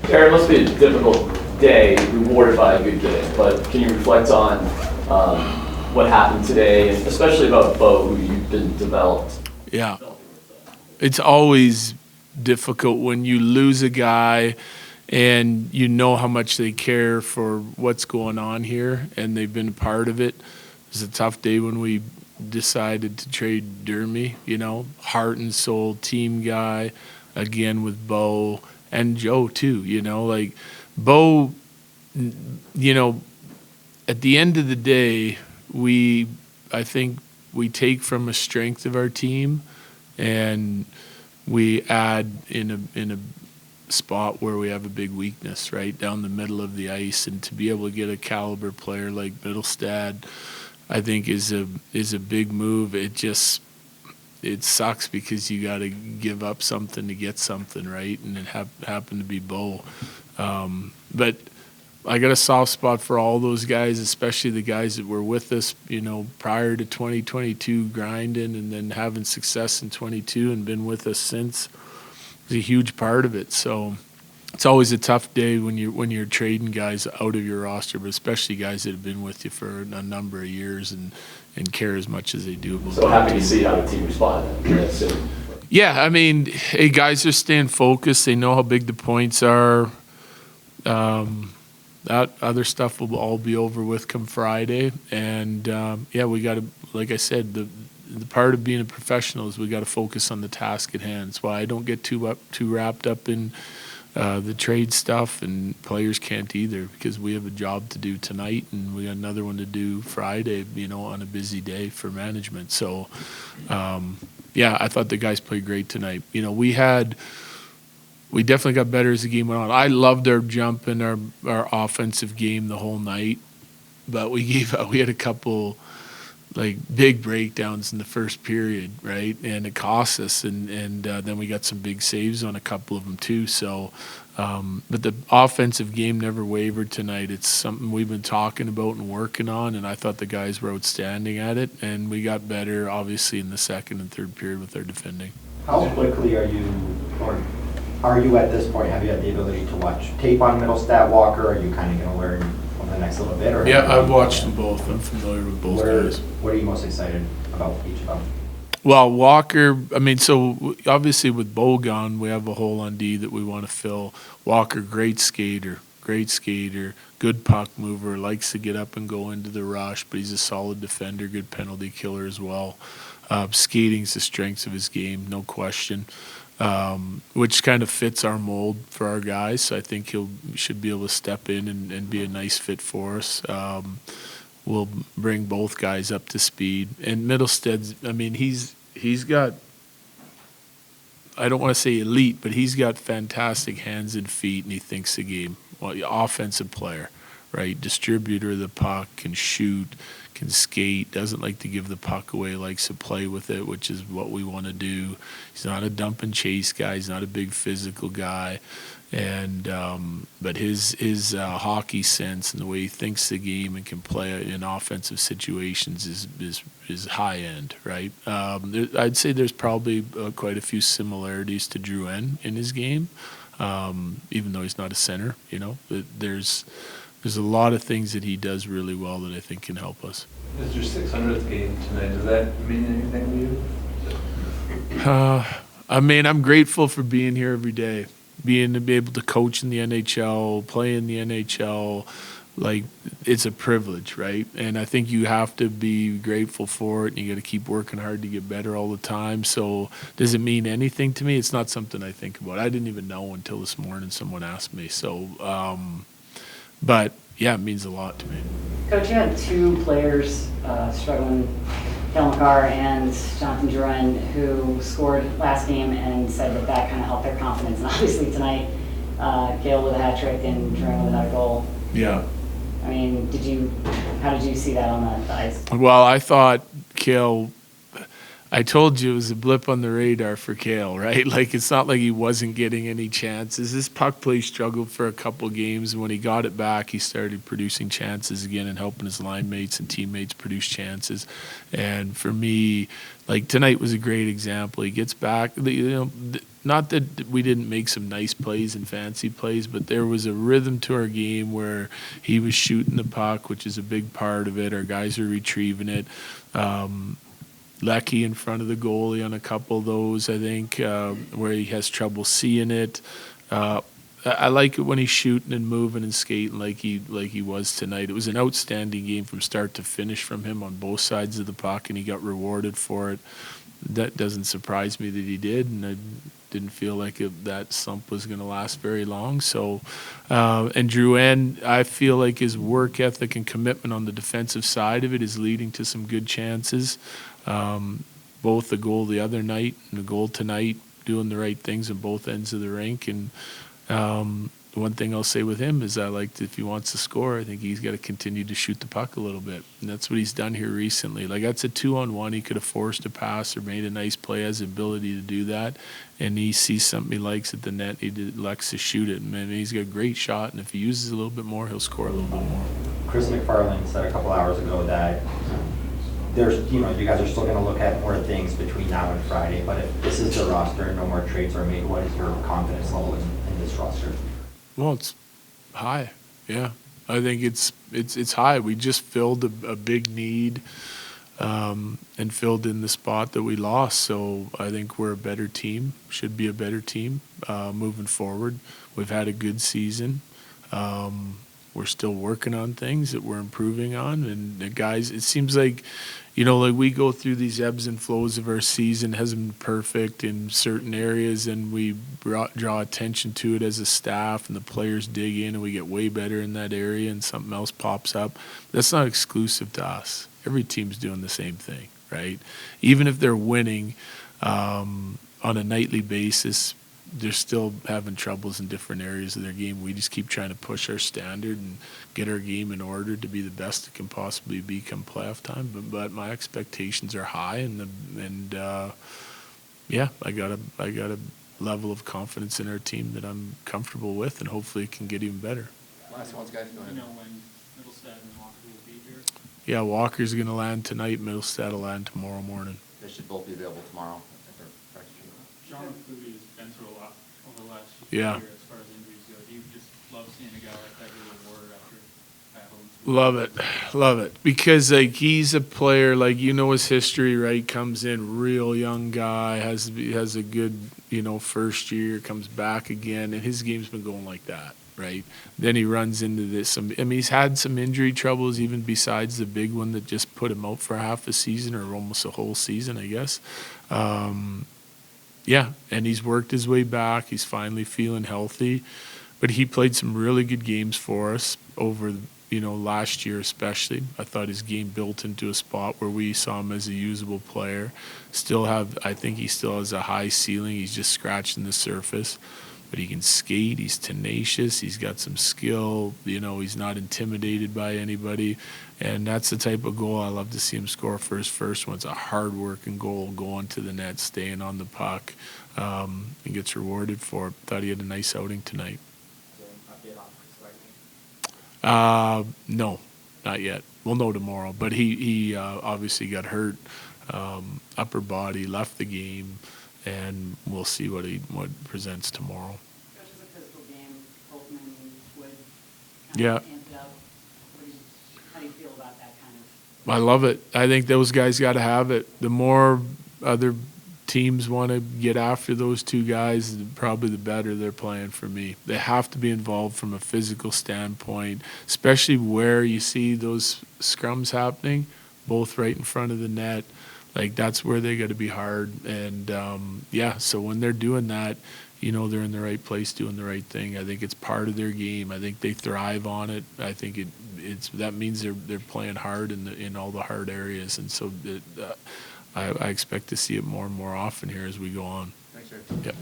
Aaron, it must be a difficult day, rewarded by a good game, but can you reflect on what happened today, and especially about Bo, who you've been developed? Yeah. It's always difficult when you lose a guy and you know how much they care for what's going on here and they've been a part of it. It was a tough day when we decided to trade Dermy, heart and soul team guy, again with Bo and Joe too, like Bo, at the end of the day, I think we take from a strength of our team and we add in a spot where we have a big weakness, right down the middle of the ice, and to be able to get a caliber player like Middlestad, I think is a big move. It sucks because you got to give up something to get something, right? And it happened to be Bo, but I got a soft spot for all those guys, especially the guys that were with us, prior to 2022 grinding and then having success in 22 and been with us since. It's a huge part of it. So it's always a tough day when you're trading guys out of your roster, but especially guys that have been with you for a number of years and care as much as they do about. So happy to see how the team responded. Yeah, I mean, hey, guys are staying focused. They know how big the points are. That other stuff will all be over with come Friday. And, we got to, like I said, the part of being a professional is we got to focus on the task at hand. That's why I don't get too wrapped up in the trade stuff, and players can't either, because we have a job to do tonight and we got another one to do Friday, on a busy day for management. So, I thought the guys played great tonight. We definitely got better as the game went on. I loved our jump and our offensive game the whole night, but we had a couple big breakdowns in the first period, right? And it cost us, and then we got some big saves on a couple of them too. So, but the offensive game never wavered tonight. It's something we've been talking about and working on, and I thought the guys were outstanding at it, and we got better, obviously, in the second and third period with our defending. How quickly are you at this point? Have you had the ability to watch tape on Middlestad, Walker? Are you kind of going to learn over the next little bit? Or yeah, I've watched them both. I'm familiar with both guys. What are you most excited about each of them? Well, Walker, so obviously with Bogan, we have a hole on D that we want to fill. Walker, great skater, good puck mover, likes to get up and go into the rush, but he's a solid defender, good penalty killer as well. Skating's the strength of his game, no question. Which kind of fits our mold for our guys. So I think should be able to step in and be a nice fit for us. We'll bring both guys up to speed. And Middlestead's, he's got, I don't want to say elite, but he's got fantastic hands and feet, and he thinks the game. Well, offensive player, right? Distributor of the puck, can shoot, can skate, doesn't like to give the puck away, likes to play with it, which is what we want to do. He's not a dump and chase guy. He's not a big physical guy, and but his hockey sense and the way he thinks the game and can play in offensive situations is high end, right? I'd say there's probably quite a few similarities to Drouin in his game, even though he's not a center. There's a lot of things that he does really well that I think can help us. It's your 600th game tonight. Does that mean anything to you? I'm grateful for being here every day, to be able to coach in the NHL, play in the NHL. It's a privilege, right? And I think you have to be grateful for it, and you got to keep working hard to get better all the time. So does it mean anything to me? It's not something I think about. I didn't even know until this morning someone asked me. So, but yeah, it means a lot to me. Coach, you had two players struggling, Makar and Jonathan Drouin, who scored last game and said that kind of helped their confidence. And obviously tonight, Gale with a hat trick and Drouin without a goal. Yeah. How did you see that on the ice? Well, I thought Kale, I told you it was a blip on the radar for Kale, right? Like, it's not like he wasn't getting any chances. This puck play struggled for a couple games, and when he got it back, he started producing chances again and helping his line mates and teammates produce chances. And for me, like, tonight was a great example. He gets back, not that we didn't make some nice plays and fancy plays, but there was a rhythm to our game where he was shooting the puck, which is a big part of it. Our guys are retrieving it. Lecky in front of the goalie on a couple of those, I think, where he has trouble seeing it. I like it when he's shooting and moving and skating like he was tonight. It was an outstanding game from start to finish from him on both sides of the puck, and he got rewarded for it. That doesn't surprise me that he did, and I didn't feel like that slump was going to last very long. So, and Drouin, I feel like his work ethic and commitment on the defensive side of it is leading to some good chances. Both the goal the other night and the goal tonight, doing the right things on both ends of the rink. And one thing I'll say with him is if he wants to score, I think he's got to continue to shoot the puck a little bit. And that's what he's done here recently. Like, that's a 2-on-1. He could have forced a pass or made a nice play, has the ability to do that. And he sees something he likes at the net, he elects to shoot it. And he's got a great shot, and if he uses a little bit more, he'll score a little bit more. Chris McFarland said a couple hours ago that you guys are still going to look at more things between now and Friday, but if this is the roster and no more trades are made, what is your confidence level in this roster? Well, it's high. Yeah, I think it's high. We just filled a big need and filled in the spot that we lost. So I think we're a better team. Should be a better team moving forward. We've had a good season. We're still working on things that we're improving on, and the guys. It seems like, we go through these ebbs and flows of our season. It hasn't been perfect in certain areas, and we draw attention to it as a staff, and the players dig in, and we get way better in that area, and something else pops up. That's not exclusive to us. Every team's doing the same thing, right? Even if they're winning on a nightly basis, they're still having troubles in different areas of their game. We just keep trying to push our standard and get our game in order to be the best it can possibly be come playoff time. But my expectations are high, and I got a level of confidence in our team that I'm comfortable with, and hopefully it can get even better. Last one's guys. Go ahead. You know when Middlestad and Walker will be here? Yeah, Walker's going to land tonight. Middlestad will land tomorrow morning. They should both be available tomorrow. Sean Kluge has been through a lot over the last Yeah. year as far as injuries go. Do you just love seeing a guy like that get rewarded after battling? Love it. Because he's a player, his history, right? Comes in real young guy, has a good, first year, comes back again, and his game's been going like that, right? Then he runs into this. He's had some injury troubles even besides the big one that just put him out for half a season or almost a whole season, I guess. Yeah, and he's worked his way back. He's finally feeling healthy. But he played some really good games for us over, last year especially. I thought his game built into a spot where we saw him as a usable player. I think he still has a high ceiling. He's just scratching the surface. But he can skate. He's tenacious. He's got some skill. He's not intimidated by anybody. And that's the type of goal I love to see him score for his first one. It's a hard-working goal, going to the net, staying on the puck, and gets rewarded for it. Thought he had a nice outing tonight. No, not yet. We'll know tomorrow. But he obviously got hurt, upper body, left the game, and we'll see what presents tomorrow. Josh, was a physical game. Holtman would Yeah. amp it up. How do you feel about that kind of? I love it. I think those guys got to have it. The more other teams want to get after those two guys, probably the better they're playing for me. They have to be involved from a physical standpoint, especially where you see those scrums happening, both right in front of the net. That's where they got to be hard. And, so when they're doing that, they're in the right place doing the right thing. I think it's part of their game. I think they thrive on it. I think that means they're playing hard in all the hard areas. And so I expect to see it more and more often here as we go on. Thanks, sir. Yep.